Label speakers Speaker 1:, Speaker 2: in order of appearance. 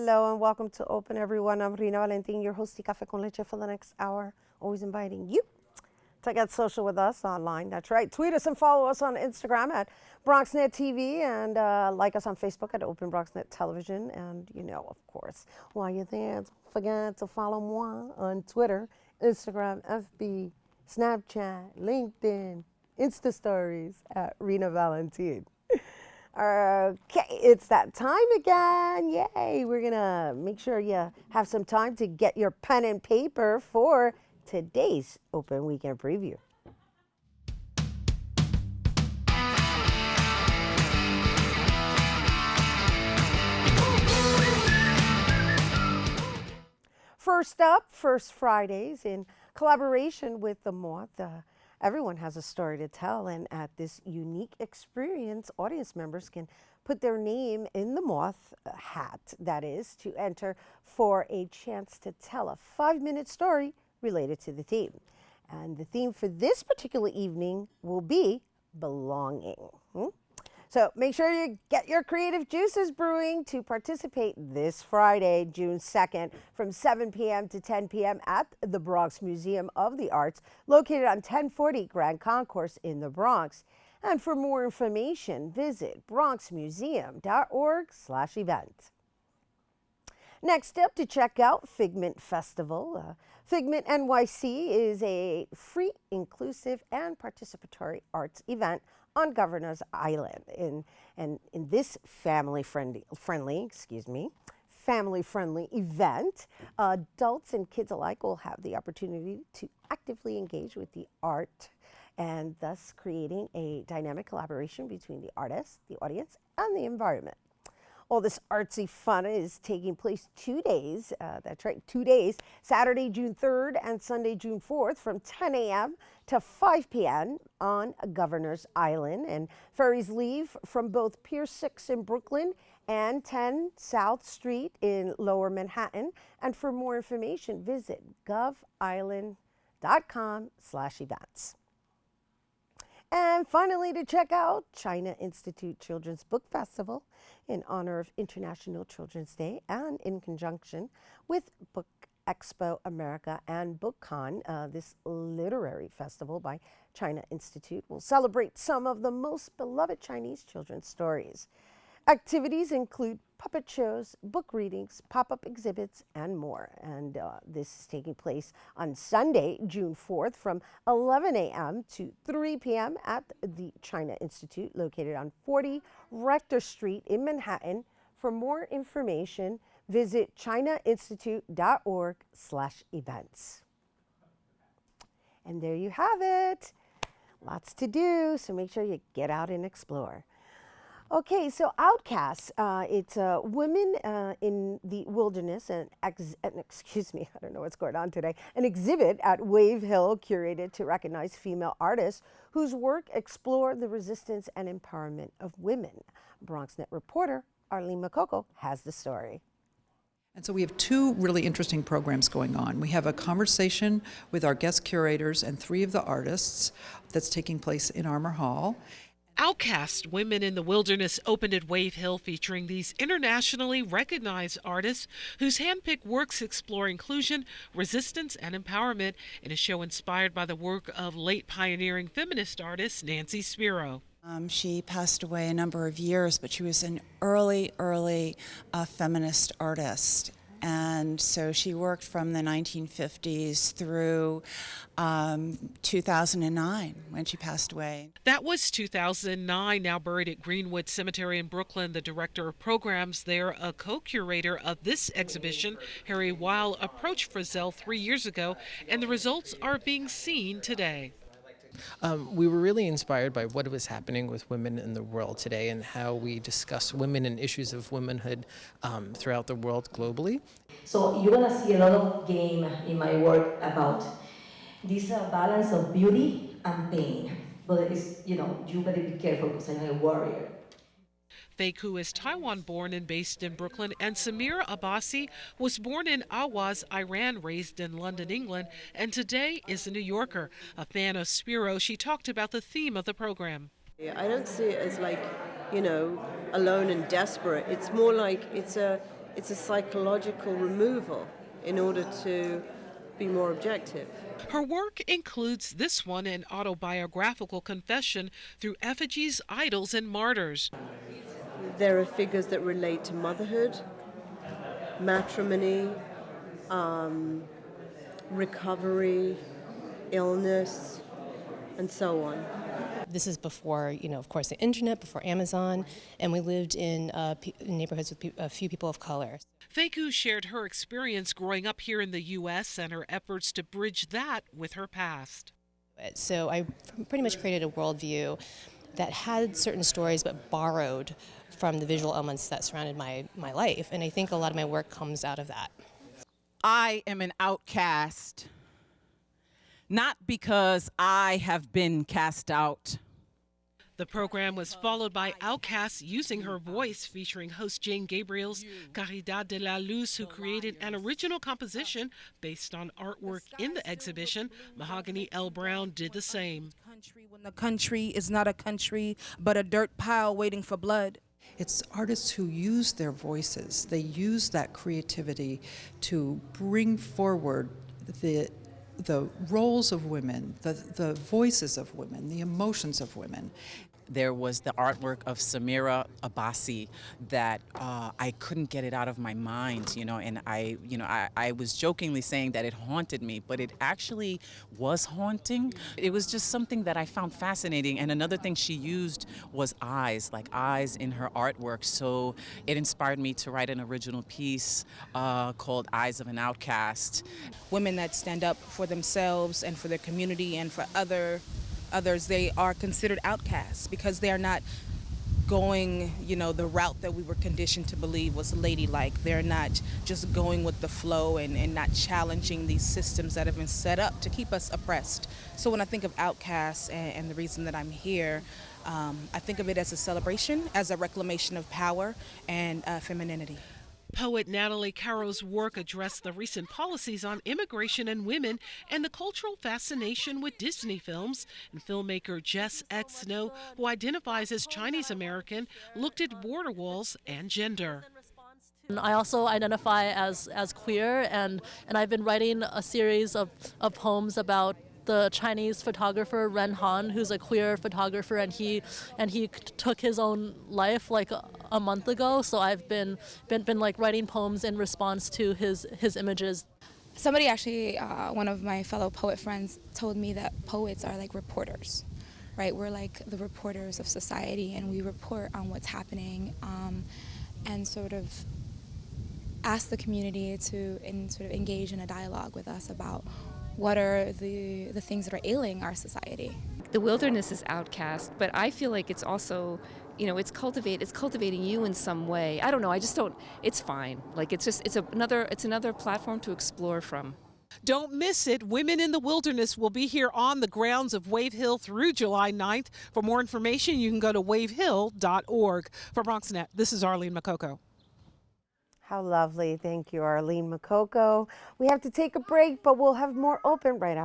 Speaker 1: Hello and welcome to Open, everyone. I'm Rhina Valentin, your host, Café con Leche, for the next hour. Always inviting you to get social with us online. That's right. Tweet us and follow us on Instagram at BronxNet TV and like us on Facebook at Open BronxNet Television. And, of course, while you're there, don't forget to follow moi on Twitter, Instagram, FB, Snapchat, LinkedIn, Insta Stories at Rhina Valentin. Okay, it's that time again. Yay. We're going to make sure you have some time to get your pen and paper for today's Open Weekend Preview. First up, First Fridays in collaboration with the Moth. Everyone has a story to tell, and at this unique experience, audience members can put their name in the Moth hat, that is, to enter for a chance to tell a 5-minute story related to the theme. And the theme for this particular evening will be belonging. So make sure you get your creative juices brewing to participate this Friday, June 2nd, from 7 p.m. to 10 p.m. at the Bronx Museum of the Arts, located on 1040 Grand Concourse in the Bronx. And for more information, visit bronxmuseum.org/event. Next up, to check out Figment Festival. Figment NYC is a free, inclusive, and participatory arts event on Governor's Island. In this family-friendly event, adults and kids alike will have the opportunity to actively engage with the art and thus creating a dynamic collaboration between the artist, the audience, and the environment. All this artsy fun is taking place 2 days, that's right, 2 days, Saturday, June 3rd and Sunday, June 4th from 10 a.m. to 5 p.m. on Governor's Island. And ferries leave from both Pier 6 in Brooklyn and 10 South Street in Lower Manhattan. And for more information, visit govisland.com/events. And finally, to check out China Institute Children's Book Festival in honor of International Children's Day and in conjunction with Book Expo America and BookCon, this literary festival by China Institute will celebrate some of the most beloved Chinese children's stories. Activities include puppet shows, book readings, pop-up exhibits, and more. And this is taking place on Sunday, June 4th from 11 a.m. to 3 p.m. at the China Institute, located on 40 Rector Street in Manhattan. For more information, visit chinainstitute.org/events. And there you have it. Lots to do, so make sure you get out and explore. Okay, so Outcasts, it's women in the wilderness, excuse me, I don't know what's going on today, an exhibit at Wave Hill curated to recognize female artists whose work explore the resistance and empowerment of women. BronxNet reporter Arlene Makoko has the story.
Speaker 2: And so we have 2 really interesting programs going on. We have a conversation with our guest curators and 3 of the artists that's taking place in Armour Hall.
Speaker 3: Outcast Women in the Wilderness opened at Wave Hill, featuring these internationally recognized artists whose handpicked works explore inclusion, resistance, and empowerment in a show inspired by the work of late pioneering feminist artist Nancy Spiro.
Speaker 4: She passed away a number of years, but she was an early feminist artist. And so she worked from the 1950s through 2009 when she passed away.
Speaker 3: That was 2009, now buried at Greenwood Cemetery in Brooklyn. The director of programs there, a co-curator of this exhibition, Harry Weil, approached Frizzell 3 years ago, and the results are being seen today.
Speaker 5: We were really inspired by what was happening with women in the world today and how we discuss women and issues of womanhood throughout the world globally.
Speaker 6: So you're going to see a lot of game in my work about this balance of beauty and pain. But it's, you better be careful because I'm a warrior.
Speaker 3: Faye Ku is Taiwan-born and based in Brooklyn, and Samira Abbasi was born in Awaz, Iran, raised in London, England, and today is a New Yorker. A fan of Spiro, she talked about the theme of the program.
Speaker 7: I don't see it as alone and desperate. It's more like it's a It's a psychological removal in order to be more objective.
Speaker 3: Her work includes this one, an autobiographical confession through effigies, idols, and martyrs.
Speaker 7: There are figures that relate to motherhood, matrimony, recovery, illness, and so on.
Speaker 8: This is before, of course, the internet, before Amazon, and we lived in neighborhoods with a few people of color.
Speaker 3: Feiku shared her experience growing up here in the U.S. and her efforts to bridge that with her past.
Speaker 8: So I pretty much created a worldview that had certain stories but borrowed from the visual elements that surrounded my life, and I think a lot of my work comes out of that.
Speaker 9: I am an outcast, not because I have been cast out.
Speaker 3: The program was followed by Outcasts using her voice, featuring host Jane Gabriel's Caridad de la Luz, who created an original composition based on artwork in the exhibition. Mahogany L. Brown did the same.
Speaker 10: When the country is not a country, but a dirt pile waiting for blood.
Speaker 2: It's artists who use their voices. They use that creativity to bring forward the roles of women, the voices of women, the emotions of women.
Speaker 9: There was the artwork of Samira Abbasi that I couldn't get it out of my mind, and I was jokingly saying that it haunted me, but it actually was haunting. It was just something that I found fascinating. And another thing she used was eyes, like eyes in her artwork. So it inspired me to write an original piece called Eyes of an Outcast.
Speaker 10: Women that stand up for themselves and for their community and for others, they are considered outcasts because they are not going, the route that we were conditioned to believe was ladylike. They're not just going with the flow and not challenging these systems that have been set up to keep us oppressed. So when I think of outcasts and the reason that I'm here, I think of it as a celebration, as a reclamation of power and femininity.
Speaker 3: Poet Natalie Caro's work addressed the recent policies on immigration and women and the cultural fascination with Disney films. And filmmaker Jess X. Snow, who identifies as Chinese American, looked at border walls and gender.
Speaker 11: I also identify as queer, and I've been writing a series of poems about the Chinese photographer Ren Han, who's a queer photographer, and he took his own life like a month ago. So I've been like writing poems in response to his images.
Speaker 12: Somebody actually, one of my fellow poet friends, told me that poets are like reporters, right? We're like the reporters of society, and we report on what's happening, and sort of ask the community to sort of engage in a dialogue with us about what are the things that are ailing our society.
Speaker 13: The wilderness is outcast, but I feel like it's also, it's cultivating you in some way. I don't know, I just don't, it's fine. Like it's another platform to explore from.
Speaker 3: Don't miss it. Women in the Wilderness will be here on the grounds of Wave Hill through July 9th. For more information, you can go to wavehill.org. For BronxNet, this is Arlene Makoko.
Speaker 1: How lovely. Thank you, Arlene Makoko. We have to take a break, but we'll have more open right after.